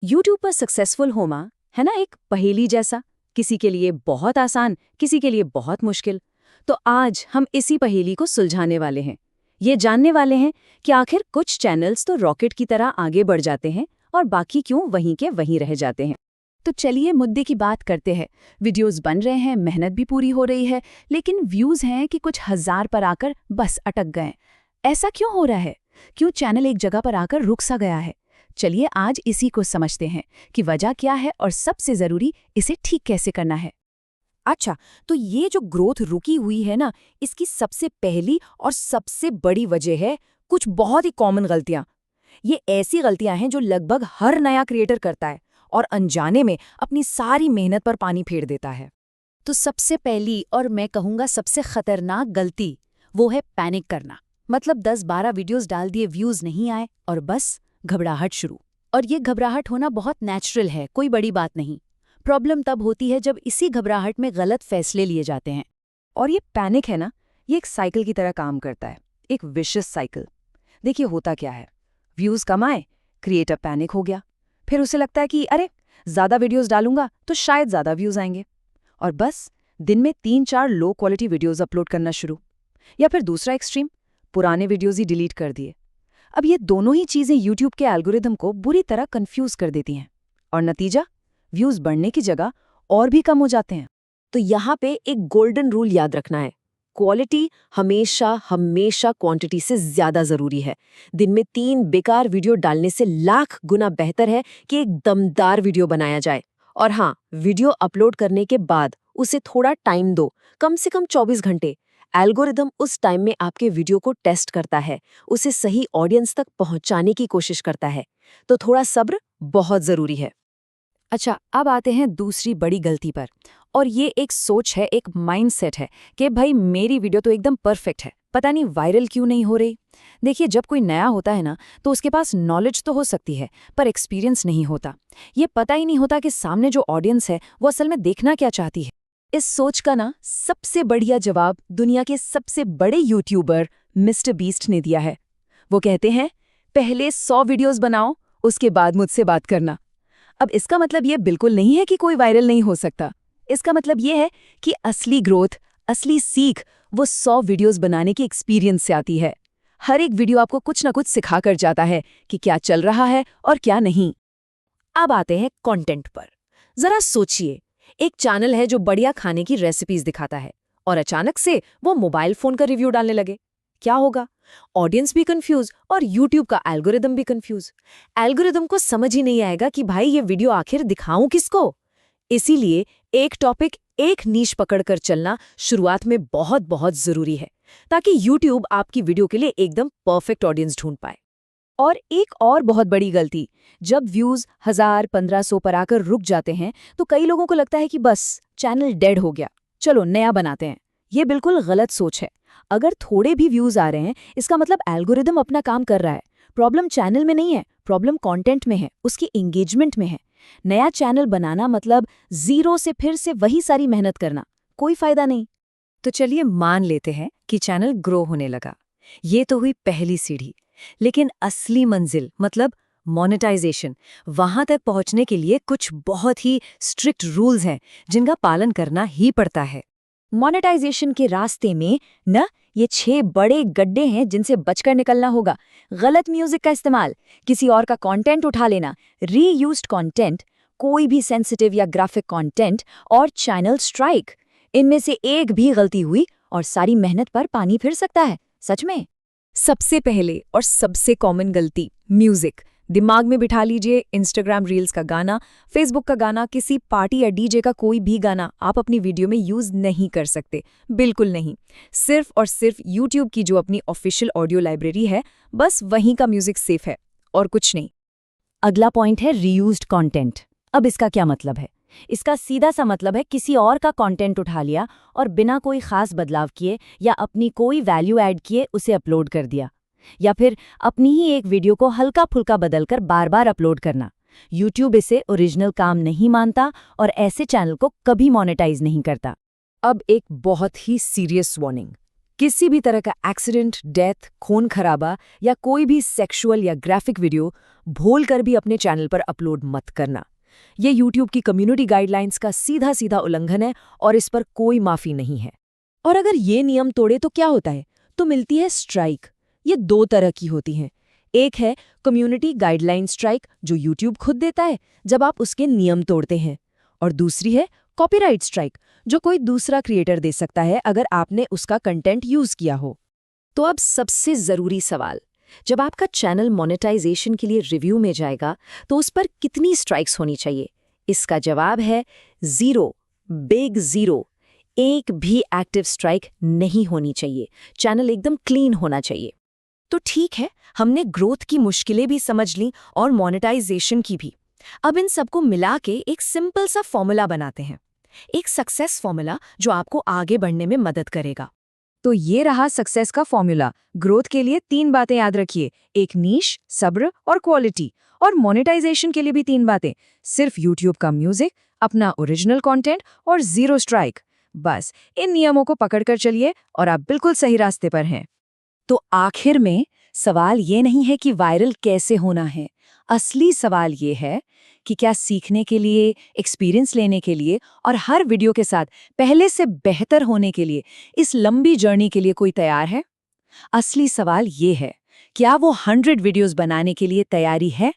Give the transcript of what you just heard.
YouTube पर successful होना है ना एक पहेली जैसा, किसी के लिए बहुत आसान, किसी के लिए बहुत मुश्किल। तो आज हम इसी पहेली को सुलझाने वाले हैं। ये जानने वाले हैं कि आखिर कुछ चैनल्स तो रॉकेट की तरह आगे बढ़ जाते हैं और बाकी क्यों वहीं के वहीं रह जाते हैं। तो चलिए मुद्दे की बात करते हैं। वीडियोस बन रहे हैं, मेहनत भी पूरी हो रही है, लेकिन व्यूज हैं कि कुछ हजार पर आकर बस अटक गए। ऐसा क्यों हो रहा है? क्यों चैनल एक जगह पर आकर रुक सा गया है? चलिए आज इसी को समझते हैं कि वजह क्या है और सबसे जरूरी इसे ठीक कैसे करना है। अच्छा, तो ये जो ग्रोथ रुकी हुई है ना, इसकी सबसे पहली और सबसे बड़ी वजह है कुछ बहुत ही कॉमन गलतियां। ये ऐसी गलतियां हैं जो लगभग हर नया क्रिएटर करता है और अनजाने में अपनी सारी मेहनत पर पानी फेर देता है। तो सबसे पहली और मैं कहूँगा सबसे खतरनाक गलती वो है पैनिक करना। मतलब 10-12 वीडियोस डाल दिए, व्यूज नहीं आए और बस घबराहट शुरू। और ये घबराहट होना बहुत नेचुरल है, कोई बड़ी बात नहीं। प्रॉब्लम तब होती है जब इसी घबराहट में गलत फैसले लिए जाते हैं। और ये पैनिक है ना, ये एक साइकिल की तरह काम करता है, एक विशियस साइकिल। देखिए होता क्या है, व्यूज कम आए, क्रिएटर पैनिक हो गया, फिर उसे लगता है कि अरे ज्यादा वीडियोस डालूंगा तो शायद ज्यादा व्यूज आएंगे, और बस दिन में 3-4 लो क्वालिटी वीडियोस अपलोड करना शुरू। या फिर दूसरा एक्सट्रीम, पुराने वीडियोस ही डिलीट कर दिए। अब ये दोनों ही चीजें यूट्यूब के एल्गोरिदम को बुरी तरह कंफ्यूज कर देती हैं, और नतीजा व्यूज बढ़ने की जगह और भी कम हो जाते हैं। तो यहाँ पे एक गोल्डन रूल याद रखना है, क्वालिटी हमेशा हमेशा क्वांटिटी से ज्यादा जरूरी है। दिन में 3 बेकार वीडियो डालने से लाख गुना बेहतर है कि एक दमदार वीडियो बनाया जाए। और हाँ, वीडियो अपलोड करने के बाद उसे थोड़ा टाइम दो, कम से कम 24 घंटे। एल्गोरिदम उस टाइम में आपके वीडियो को टेस्ट करता है, उसे सही ऑडियंस तक पहुंचाने की कोशिश करता है। तो थोड़ा सब्र बहुत जरूरी है। अच्छा, अब आते हैं दूसरी बड़ी गलती पर। और ये एक सोच है, एक माइंडसेट है कि भाई मेरी वीडियो तो एकदम परफेक्ट है, पता नहीं वायरल क्यों नहीं हो रही। देखिए, जब कोई नया होता है ना, तो उसके पास नॉलेज तो हो सकती है पर एक्सपीरियंस नहीं होता। ये पता ही नहीं होता कि सामने जो ऑडियंस है वो असल में देखना क्या चाहती है। इस सोच का ना सबसे बढ़िया जवाब दुनिया के सबसे बड़े यूट्यूबर मिस्टर बीस्ट ने दिया है। वो कहते हैं, पहले 100 वीडियोस बनाओ, उसके बाद मुझसे बात करना। अब इसका मतलब ये बिल्कुल नहीं है कि कोई वायरल नहीं हो सकता। इसका मतलब ये है कि असली ग्रोथ, असली सीख वो 100 वीडियोस बनाने के एक्सपीरियंस से आती है। हर एक वीडियो आपको कुछ ना कुछ सिखा कर जाता है कि क्या चल रहा है और क्या नहीं। अब आते हैं कंटेंट पर। जरा सोचिए, एक चैनल है जो बढ़िया खाने की रेसिपीज दिखाता है और अचानक से वो मोबाइल फोन का रिव्यू डालने लगे। क्या होगा? ऑडियंस भी कंफ्यूज और यूट्यूब का एल्गोरिदम भी कंफ्यूज। एल्गोरिदम को समझ ही नहीं आएगा कि भाई ये वीडियो आखिर दिखाऊं किसको। इसीलिए एक टॉपिक, एक नीश पकड़कर चलना शुरुआत में बहुत बहुत जरूरी है, ताकि यूट्यूब आपकी वीडियो के लिए एकदम परफेक्ट ऑडियंस ढूंढ पाए। और एक और बहुत बड़ी गलती, जब व्यूज 1000-1500 पर आकर रुक जाते हैं तो कई लोगों को लगता है कि बस चैनल डेड हो गया, चलो नया बनाते हैं। ये बिल्कुल गलत सोच है। अगर थोड़े भी व्यूज आ रहे हैं, इसका मतलब एल्गोरिदम अपना काम कर रहा है। प्रॉब्लम चैनल में नहीं है, प्रॉब्लम कंटेंट में है, उसकी एंगेजमेंट में है। नया चैनल बनाना मतलब जीरो से फिर से वही सारी मेहनत करना, कोई फायदा नहीं। तो चलिए मान लेते हैं कि चैनल ग्रो होने लगा। ये तो हुई पहली सीढ़ी। लेकिन असली मंजिल मतलब मोनेटाइजेशन, वहां तक पहुंचने के लिए कुछ बहुत ही स्ट्रिक्ट रूल्स हैं जिनका पालन करना ही पड़ता है। मोनेटाइजेशन के रास्ते में न ये 6 बड़े गड्ढे हैं जिनसे बचकर निकलना होगा। गलत म्यूजिक का इस्तेमाल, किसी और का कंटेंट उठा लेना, रीयूज्ड कंटेंट, कोई भी सेंसिटिव या ग्राफिक कंटेंट और चैनल स्ट्राइक। इनमें से एक भी गलती हुई और सारी मेहनत पर पानी फिर सकता है, सच में। सबसे पहले और सबसे कॉमन गलती, म्यूजिक। दिमाग में बिठा लीजिए, इंस्टाग्राम रील्स का गाना, फेसबुक का गाना, किसी पार्टी या डीजे का कोई भी गाना आप अपनी वीडियो में यूज नहीं कर सकते, बिल्कुल नहीं। सिर्फ और सिर्फ यूट्यूब की जो अपनी ऑफिशियल ऑडियो लाइब्रेरी है, बस वहीं का म्यूजिक सेफ है और कुछ नहीं। अगला पॉइंट है रीयूज्ड कंटेंट। अब इसका क्या मतलब है? इसका सीधा सा मतलब है किसी और का कंटेंट उठा लिया और बिना कोई खास बदलाव किए या अपनी कोई वैल्यू ऐड किए उसे अपलोड कर दिया, या फिर अपनी ही एक वीडियो को हल्का फुल्का बदलकर बार बार अपलोड करना। यूट्यूब इसे ओरिजिनल काम नहीं मानता और ऐसे चैनल को कभी मोनेटाइज नहीं करता। अब एक बहुत ही सीरियस वार्निंग, किसी भी तरह का एक्सीडेंट, डेथ, खून खराबा या कोई भी सेक्सुअल या ग्राफिक वीडियो भूल कर भी अपने चैनल पर अपलोड मत करना। ये YouTube की कम्युनिटी गाइडलाइंस का सीधा सीधा उल्लंघन है और इस पर कोई माफी नहीं है। और अगर ये नियम तोड़े तो क्या होता है? तो मिलती है स्ट्राइक। ये 2 तरह की होती हैं। एक है कम्युनिटी गाइडलाइन स्ट्राइक, जो YouTube खुद देता है जब आप उसके नियम तोड़ते हैं। और दूसरी है कॉपीराइट स्ट्राइक, जो कोई दूसरा क्रिएटर दे सकता है अगर आपने उसका कंटेंट यूज किया हो। तो अब सबसे जरूरी सवाल, जब आपका चैनल मोनेटाइजेशन के लिए रिव्यू में जाएगा तो उस पर कितनी स्ट्राइक्स होनी चाहिए? इसका जवाब है 0, बिग 0। एक भी एक्टिव स्ट्राइक नहीं होनी चाहिए। चैनल एकदम क्लीन होना चाहिए। तो ठीक है, हमने ग्रोथ की मुश्किलें भी समझ लीं और मोनेटाइजेशन की भी। अब इन सबको मिला के एक सिंपल सा फॉर्मूला बनाते हैं, एक सक्सेस फॉर्मूला जो आपको आगे बढ़ने में मदद करेगा। तो ये रहा सक्सेस का फॉर्मूला। ग्रोथ के लिए 3 बातें याद रखिए, एक नीश, सब्र और क्वालिटी। और मोनेटाइजेशन के लिए भी 3 बातें, सिर्फ यूट्यूब का म्यूजिक, अपना ओरिजिनल कंटेंट और 0 स्ट्राइक। बस इन नियमों को पकड़कर चलिए और आप बिल्कुल सही रास्ते पर हैं। तो आखिर में सवाल ये नहीं है कि वायरल कैसे होना है। असली सवाल ये है कि क्या सीखने के लिए, एक्सपीरियंस लेने के लिए और हर वीडियो के साथ पहले से बेहतर होने के लिए, इस लंबी जर्नी के लिए कोई तैयार है? असली सवाल ये है, क्या वो 100 वीडियोस बनाने के लिए तैयारी है